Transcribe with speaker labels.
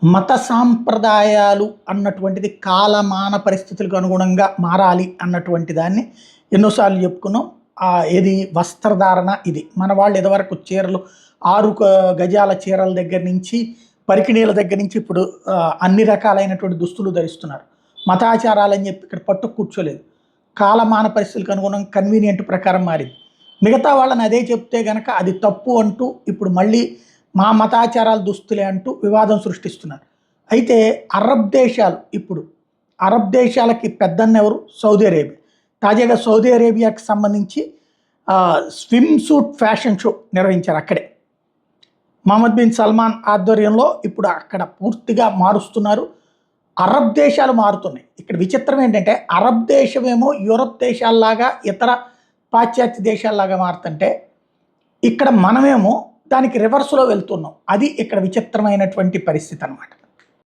Speaker 1: మత సాంప్రదాయాలు అన్నటువంటిది కాలమాన పరిస్థితులకు అనుగుణంగా మారాలి అన్నటువంటి దాన్ని ఎన్నోసార్లు చెప్పుకున్నాం. ఏది వస్త్రధారణ ఇది మన వాళ్ళు ఇదివరకు చీరలు 6 గజాల చీరల దగ్గర నుంచి పరికిణీల దగ్గర నుంచి ఇప్పుడు అన్ని రకాలైనటువంటి దుస్తులు ధరిస్తున్నారు. మతాచారాలని చెప్పి ఇక్కడ పట్టు కూర్చోలేదు. కాలమాన పరిస్థితులకు అనుగుణంగా కన్వీనియంట్ ప్రకారం మారింది. మిగతా వాళ్ళని అదే చెప్తే గనక అది తప్పు అంటూ ఇప్పుడు మళ్ళీ మా మతాచారాల దుస్తులే అంటూ వివాదం సృష్టిస్తున్నారు. అయితే అరబ్ దేశాలకి పెద్దన్న ఎవరు? Saudi Arabia. తాజాగా సౌదీ అరేబియాకి సంబంధించి స్విమ్ సూట్ ఫ్యాషన్ షో నిర్వహించారు. అక్కడే మహమ్మద్ బిన్ సల్మాన్ ఆధ్వర్యంలో ఇప్పుడు అక్కడ పూర్తిగా మారుస్తున్నారు. అరబ్ దేశాలు మారుతున్నాయి. ఇక్కడ విచిత్రం ఏంటంటే అరబ్ దేశమేమో యూరప్ దేశాల్లాగా ఇతర పాశ్చాత్య దేశాల్లాగా మారుతుంటే ఇక్కడ మనమేమో దానికి రివర్స్లో వెళ్తున్నాం. అది ఇక్కడ విచిత్రమైనటువంటి పరిస్థితి అన్నమాట.